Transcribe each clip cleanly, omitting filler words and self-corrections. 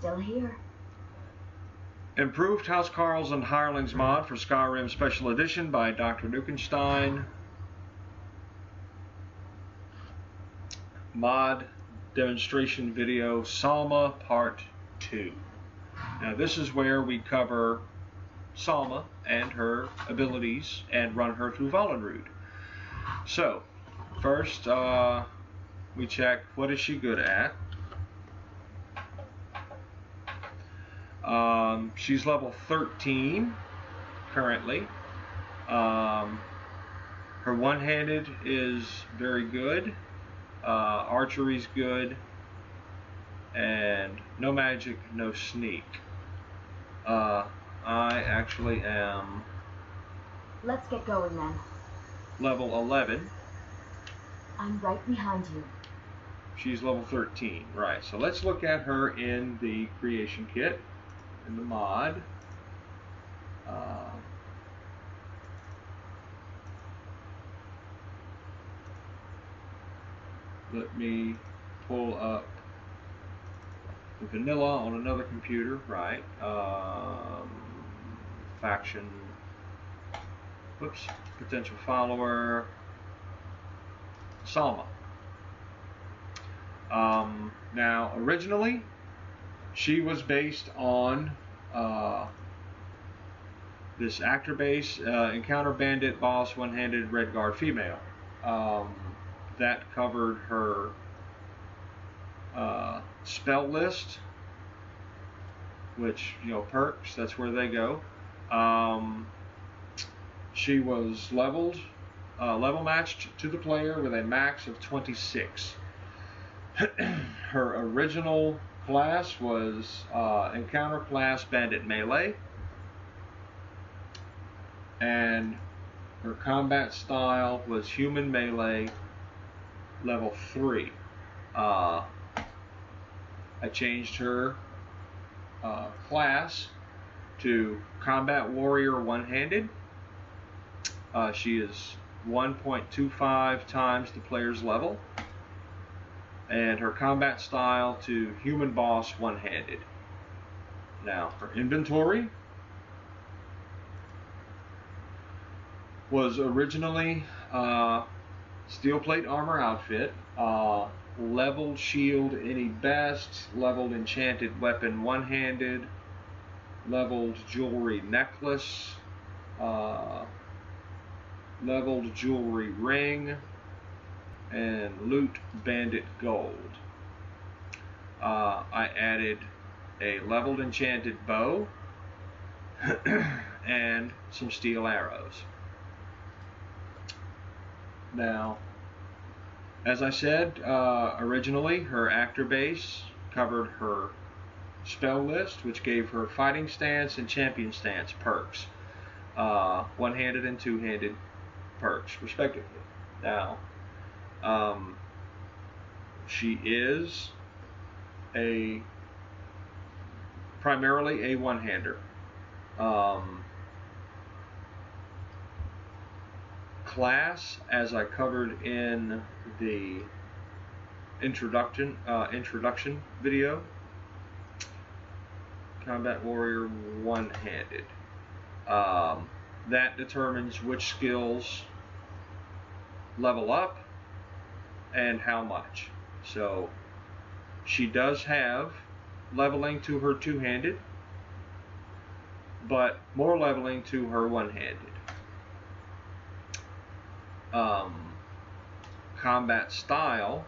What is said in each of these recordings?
still here. Improved Housecarls and Hirelings mod for Skyrim Special Edition by Dr. Nukenstein. Mod demonstration video Salma Part 2. Now this is where we cover Salma and her abilities and run her through Volunruud. So first we check what is she good at. She's level 13 currently. Her one-handed is very good. Archery's good. And no magic, no sneak. I actually am... Let's get going then. Level 11. I'm right behind you. She's level 13. Right, so let's look at her in the creation kit. In the mod. Let me pull up the vanilla on another computer, right? Faction. Whoops. Potential follower. Salma. Now, originally, she was based on this actor base, Encounter Bandit Boss One-Handed Red Guard Female. That covered her spell list, which, you know, perks, that's where they go. She was level matched to the player with a max of 26. Her original class was Encounter Class Bandit Melee, and her combat style was Human Melee level 3. I changed her class to Combat Warrior One-Handed. She is 1.25 times the player's level. And her combat style to Human Boss One-Handed. Now, her inventory was originally steel plate armor outfit, leveled shield any best, leveled enchanted weapon one-handed, leveled jewelry necklace, leveled jewelry ring, and loot bandit gold. I added a leveled enchanted bow and some steel arrows. Now, as I said, originally her actor base covered her spell list, which gave her fighting stance and champion stance perks, one-handed and two-handed perks respectively. Now, she is primarily a one-hander. Class, as I covered in the introduction video, Combat Warrior one-handed. That determines which skills level up and how much. So she does have leveling to her two-handed, but more leveling to her one-handed. Combat style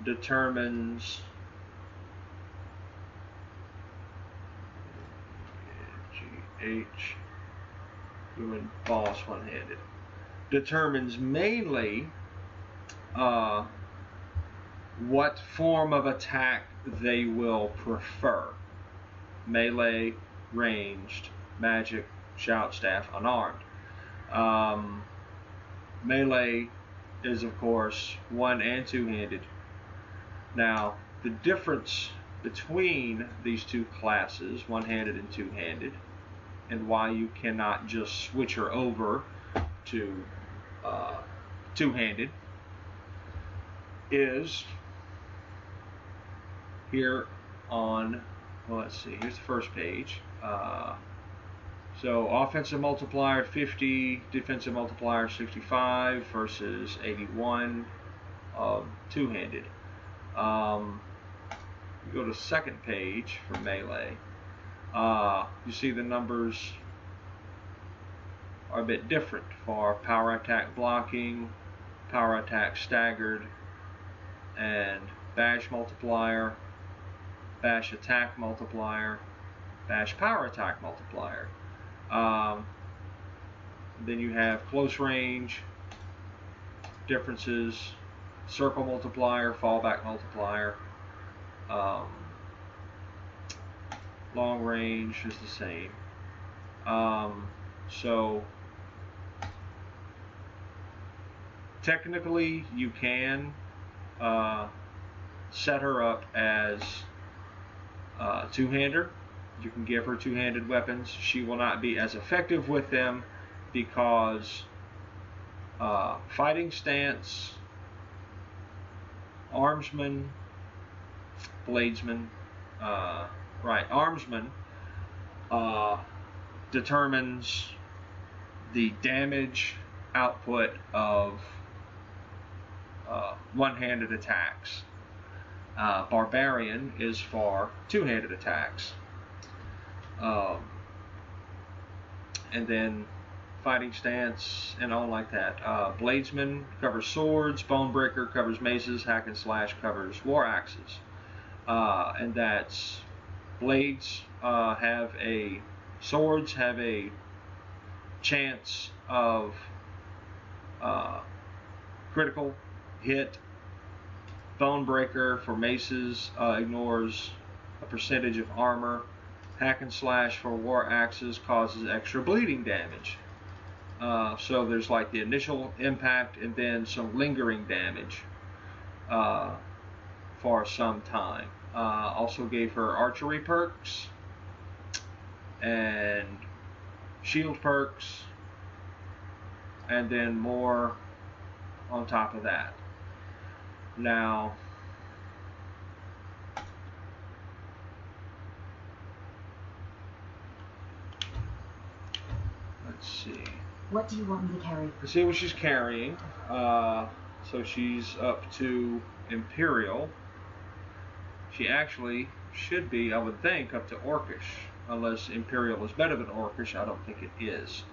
determines I.H.A.H. doing boss one-handed. Determines mainly what form of attack they will prefer. Melee, ranged, magic, shout staff, unarmed. Melee is, of course, one- and two-handed. Now, the difference between these two classes, one-handed and two-handed, and why you cannot just switch her over to two-handed, is here on, well, let's see, here's the first page. So offensive multiplier 50, defensive multiplier 65 versus 81 two-handed. You go to second page for melee. You see the numbers are a bit different for power attack blocking, power attack staggered, and bash multiplier, bash attack multiplier, bash power attack multiplier. Then you have close range differences, circle multiplier, fallback multiplier. Long range is the same. So technically you can set her up as two-hander. You can give her two-handed weapons. She will not be as effective with them because fighting stance, armsman, bladesman, armsman determines the damage output of one-handed attacks. Barbarian is for two-handed attacks. And then fighting stance and all like that. Bladesman covers swords, bonebreaker covers maces, hack and slash covers war axes. And that's blades swords have a chance of critical hit. Bonebreaker for maces ignores a percentage of armor. Hack and slash for war axes causes extra bleeding damage. So there's like the initial impact and then some lingering damage for some time. Also gave her archery perks and shield perks, and then more on top of that. Now, let's see. What do you want me to carry? Let's see what she's carrying. So she's up to Imperial. She actually should be, I would think, up to Orcish. Unless Imperial is better than Orcish, I don't think it is.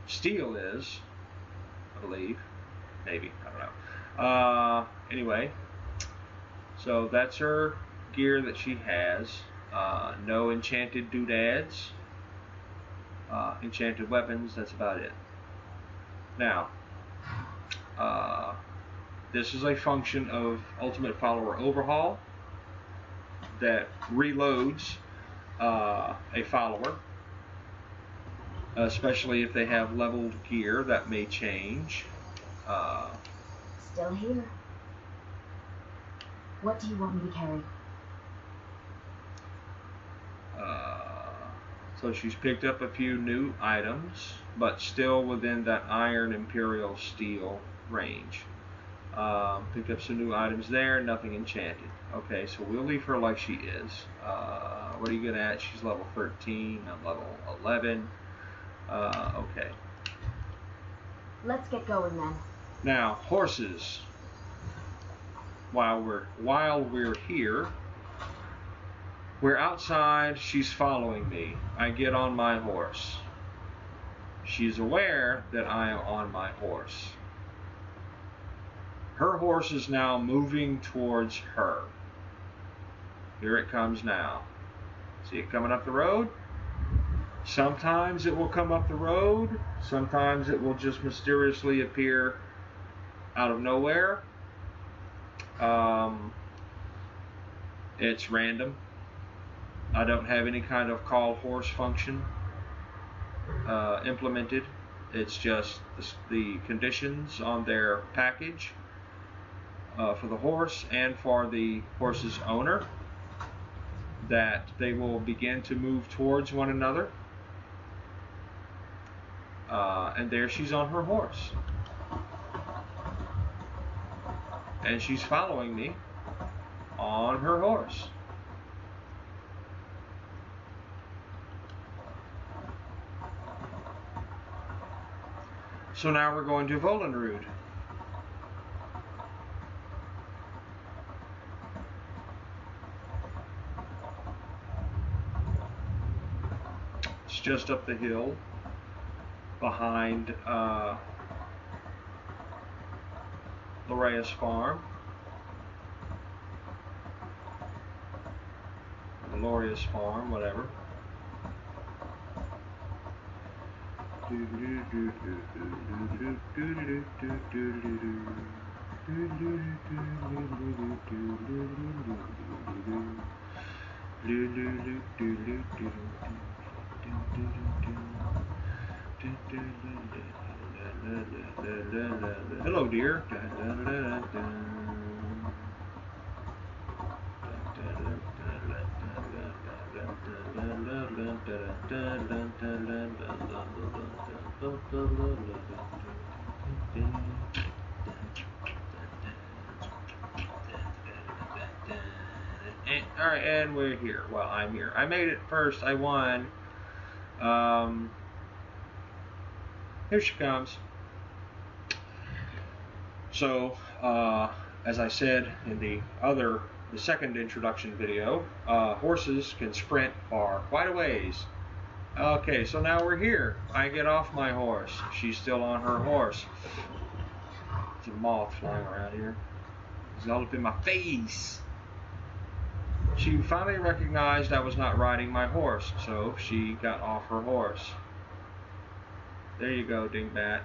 Steel is, I believe. Maybe, I don't know. Anyway, so that's her gear that she has. No enchanted doodads. Enchanted weapons, that's about it. Now, this is a function of Ultimate Follower Overhaul that reloads a follower, especially if they have leveled gear. That may change. Still here. What do you want me to carry? So she's picked up a few new items, but still within that Iron Imperial Steel range. Picked up some new items there, nothing enchanted. Okay, so we'll leave her like she is. What are you good at? She's level 13, I'm level 11. Okay. Let's get going then. Now, horses. While we're here, we're outside, she's following me. I get on my horse. She's aware that I am on my horse. Her horse is now moving towards her. Here it comes now. See it coming up the road? Sometimes it will come up the road. Sometimes it will just mysteriously appear out of nowhere. It's random. I don't have any kind of call horse function implemented. It's just the conditions on their package for the horse and for the horse's owner that they will begin to move towards one another. And there she's on her horse. and she's following me on her horse. So now we're going to Volunruud. It's just up the hill behind Loria's farm. Loria's farm, whatever. Hello, dear. Alright, and we're here. Well, I'm here. I made it first. I won. Here she comes. So, as I said in the second introduction video, horses can sprint far quite a ways. Okay, so now we're here. I get off my horse. She's still on her horse. There's a moth flying around here. It's all up in my face. She finally recognized I was not riding my horse, so she got off her horse. There you go, dingbat.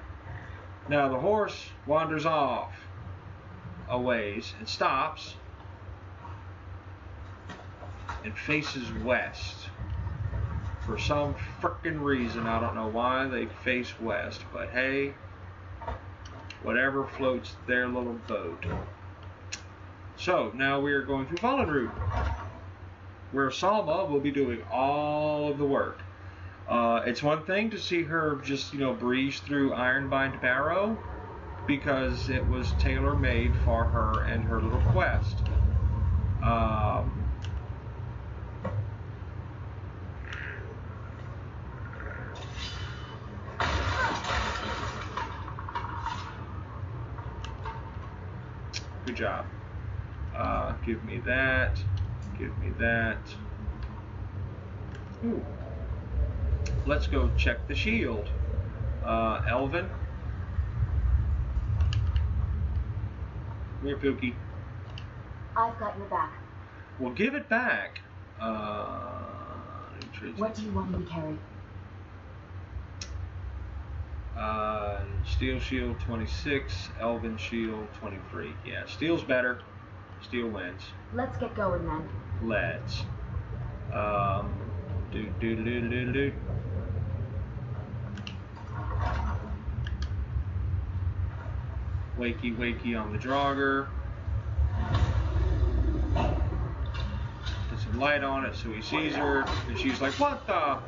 Now the horse wanders off a ways and stops and faces west. For some frickin' reason, I don't know why they face west, but hey, whatever floats their little boat. So now we are going to Volunruud, where Salma will be doing all of the work. It's one thing to see her just, breeze through Ironbind Barrow, because it was tailor-made for her and her little quest. Good job. Give me that. Give me that. Ooh. Let's go check the shield. Elvin. Come here, Pookie. I've got your back. Well, give it back. What do you want me to carry? Steel shield 26, Elven shield 23. Yeah, steel's better. Steel wins. Let's get going then. Let's. Do. Wakey, wakey on the jogger. Put some light on it so he sees her, and she's like, "What the?"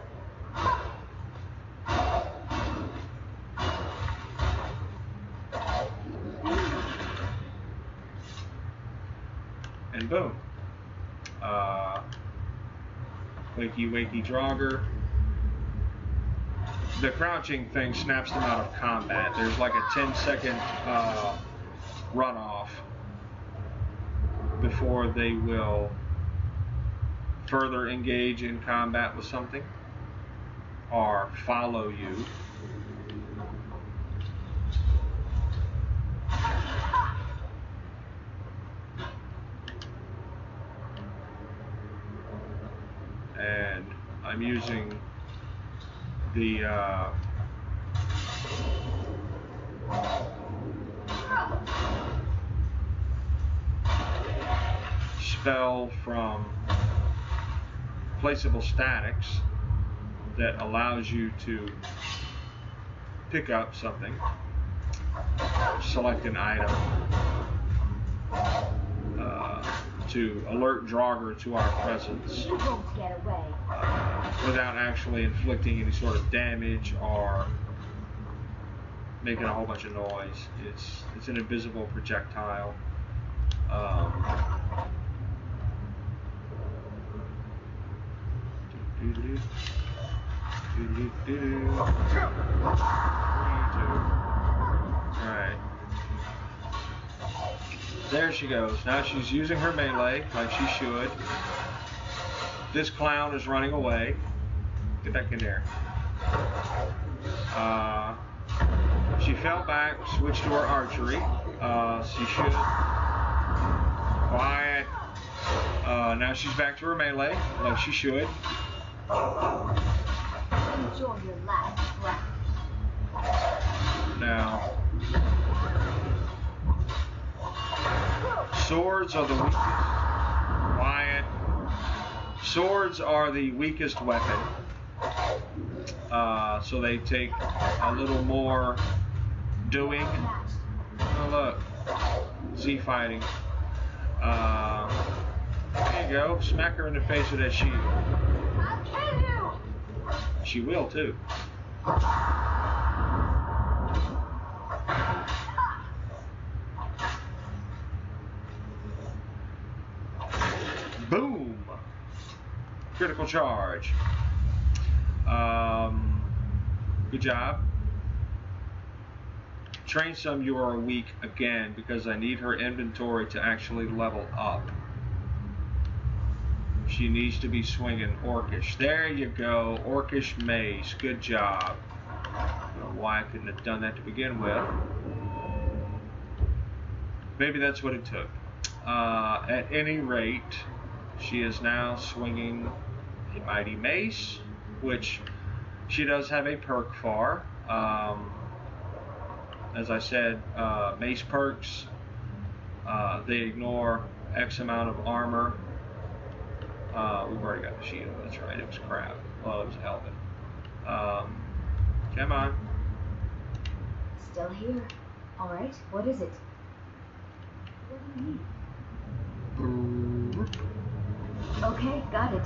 And boom. Wakey, wakey jogger. The crouching thing snaps them out of combat. There's like a 10-second runoff before they will further engage in combat with something or follow you. And I'm using the spell from Placeable Statics that allows you to pick up something, select an item, to alert Draugr to our presence You won't get away. without actually inflicting any sort of damage or making a whole bunch of noise. It's an invisible projectile Alright. There she goes. Now she's using her melee like she should. This clown is running away. Get back in there. She fell back, switched to her archery. She should. Quiet. Now she's back to her melee like she should. Enjoy your last breath. Now, swords are the weakest. Quiet. Swords are the weakest weapon. So they take a little more doing. Oh look, Z fighting. There you go. Smack her in the face with that shield. I'll kill you! She will too. Boom! Critical charge. Good job. Train some, you are weak again because I need her inventory to actually level up. She needs to be swinging Orcish. There you go. Orcish mace. Good job. I don't know why I couldn't have done that to begin with. Maybe that's what it took. At any rate, she is now swinging a mighty mace, which she does have a perk for. As I said, mace perks, they ignore X amount of armor. We've already got the shield, that's right, it was crap. Well, it was helmet. Come on. Still here. Alright, what is it? What do you need? Okay, got it.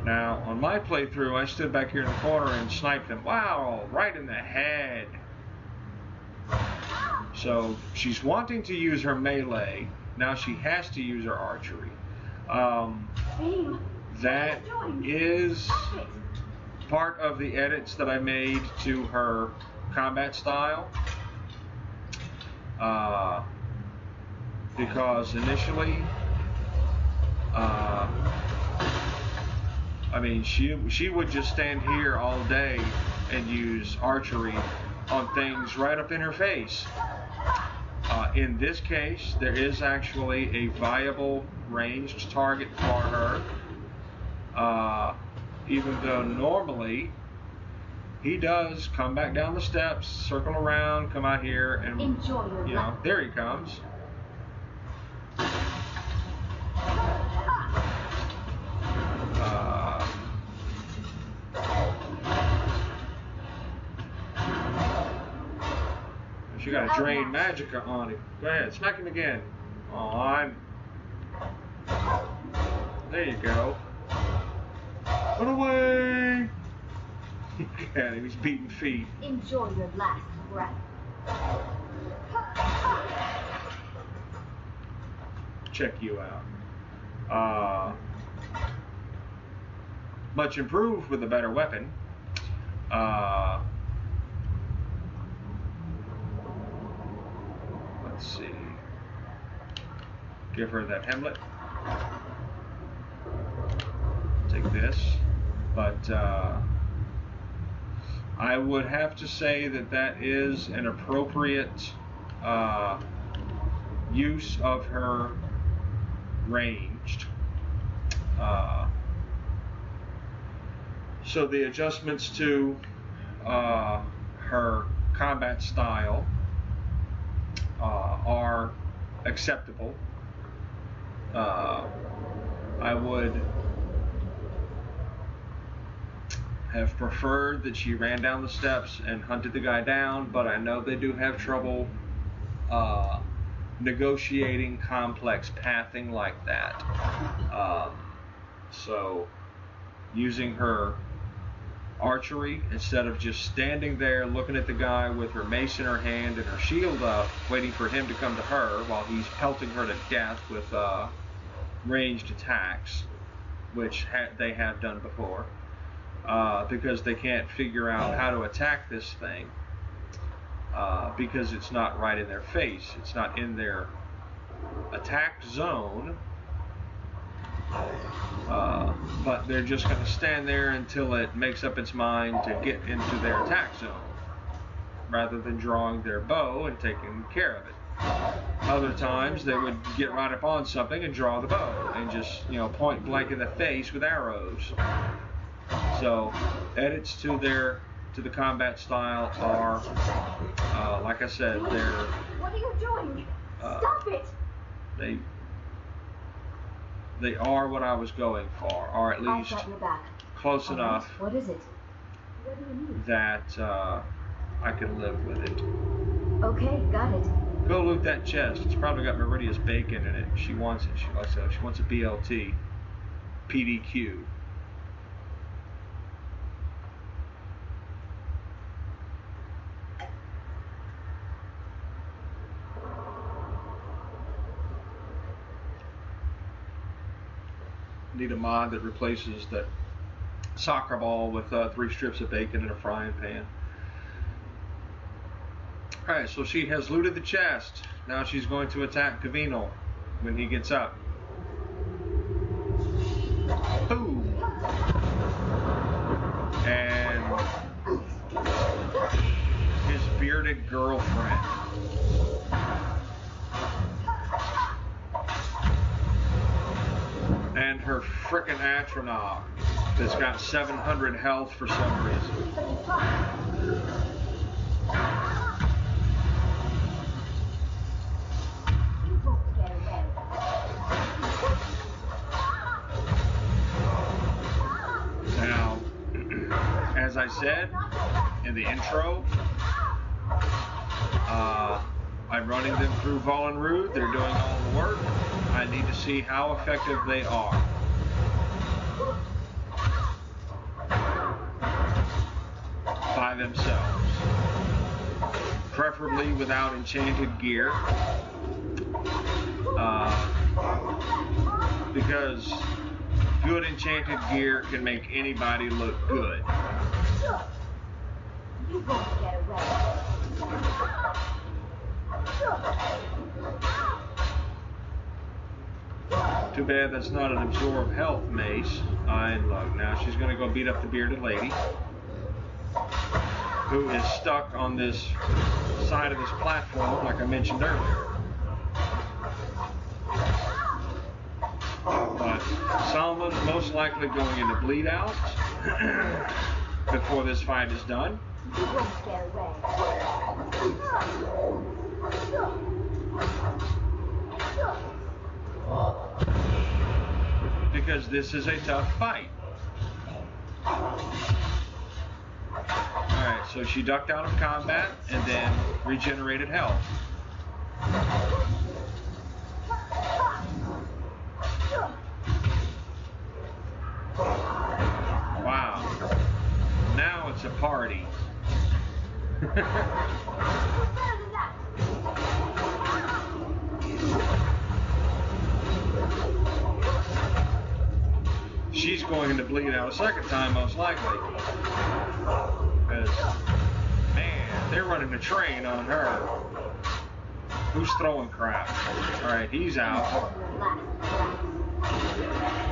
Now, on my playthrough, I stood back here in the corner and sniped him. Wow, right in the head. So, she's wanting to use her melee. Now she has to use her archery. That is part of the edits that I made to her combat style. Because initially, I mean, she would just stand here all day and use archery on things right up in her face. In this case, there is actually a viable ranged target for her. Even though normally he does come back down the steps, circle around, come out here, and enjoy your you know, there he comes. She got a drain magicka on him. Go ahead, smack him again. On. There you go. Run away! Look at him, he's beating feet. Enjoy your last breath. Check you out. Much improved with a better weapon. Let's see. Give her that hemlet. Take this. But I would have to say that that is an appropriate use of her ranged. So the adjustments to her combat style are acceptable. I would have preferred that she ran down the steps and hunted the guy down, but I know they do have trouble negotiating complex pathing like that. So using her archery instead of just standing there looking at the guy with her mace in her hand and her shield up, waiting for him to come to her while he's pelting her to death with ranged attacks, which they have done before, because they can't figure out how to attack this thing, because it's not right in their face. It's not in their attack zone, but they're just going to stand there until it makes up its mind to get into their attack zone, rather than drawing their bow and taking care of it. Other times they would get right up on something and draw the bow and just, you know, point blank in the face with arrows. So edits to the combat style are, like I said, they're. What are you doing? Stop it! They are what I was going for, or at least close enough. What is it? What do you need? That I can live with it. Okay, got it. Go loot that chest. It's probably got Meridia's bacon in it. She wants it. She wants a BLT. PDQ. Need a mod that replaces that soccer ball with 3 strips of bacon in a frying pan. Alright, so she has looted the chest. Now she's going to attack Kavino when he gets up. Boom! And his bearded girlfriend. And her frickin' Atronach that's got 700 health for some reason. Now, as I said in the intro, I'm running them through Volunruud. They're doing all the work. I need to see how effective they are. By themselves. Preferably without enchanted gear. Because good enchanted gear can make anybody look good. You won't get away. Too bad that's not an absorb health mace. Look, now she's going to go beat up the bearded lady, who is stuck on this side of this platform, like I mentioned earlier. But Salma's most likely going into bleed out before this fight is done. You won't get away. Because this is a tough fight. Alright, so she ducked out of combat and then regenerated health. Wow. Now it's a party. She's going to bleed out a second time, most likely. Because, man, they're running a train on her. Who's throwing crap? Alright, he's out.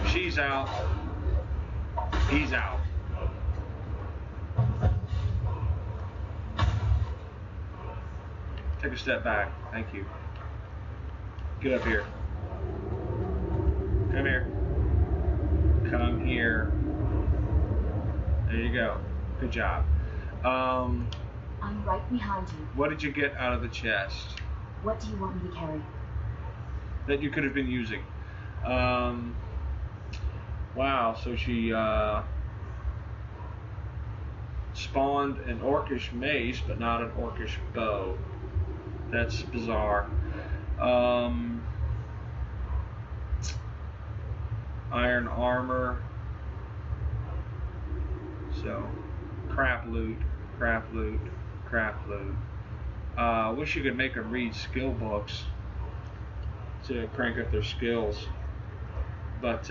She's out. He's out. Take a step back. Thank you. Get up here. Come here. Come here. There you go. Good job. I'm right behind you. What did you get out of the chest? What do you want me to carry? That you could have been using. Wow, so she spawned an orcish mace, but not an orcish bow. That's bizarre. Iron armor. So, crap loot, crap loot, crap loot. Wish you could make them read skill books to crank up their skills. But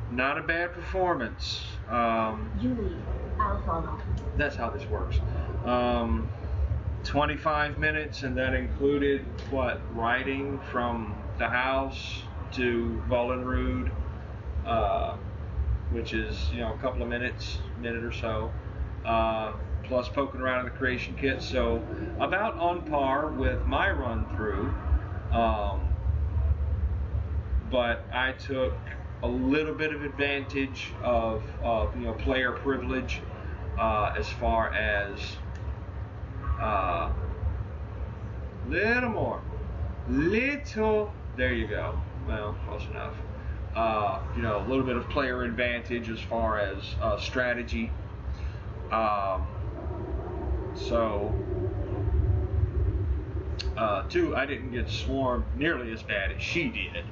not a bad performance. You lead. I'll follow. That's how this works. 25 minutes, and that included what, riding from the house to Volunruud, which is, you know, a couple of minutes, minute or so, plus poking around in the creation kit. So about on par with my run through, but I took a little bit of advantage of you know, player privilege, as far as little, there you go, well, close enough. You know, a little bit of player advantage as far as strategy. Two, I didn't get swarmed nearly as bad as she did.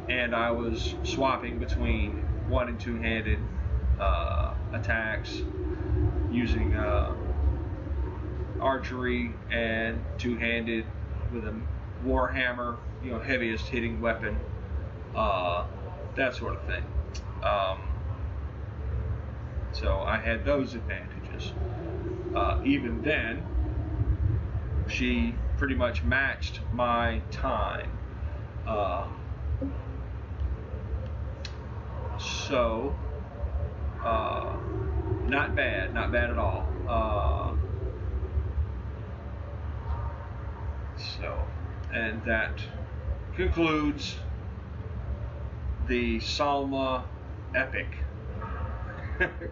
And I was swapping between one and two-handed attacks, using archery and two-handed with a warhammer, you know, heaviest hitting weapon, that sort of thing. So I had those advantages. Even then, she pretty much matched my time. So, not bad at all. And that concludes the Salma epic,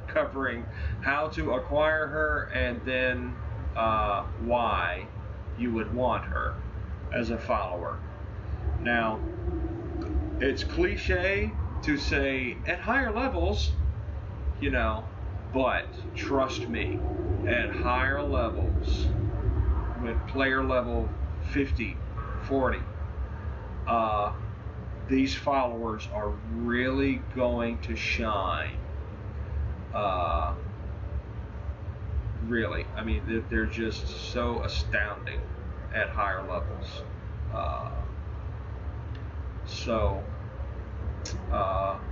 covering how to acquire her and then why you would want her as a follower. Now, it's cliche to say at higher levels, you know, but trust me, at higher levels, with player level 50, 40, these followers are really going to shine. Really, I mean, they're just so astounding at higher levels.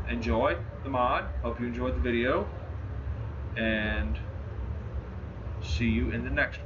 Enjoy the mod. Hope you enjoyed the video, and see you in the next one.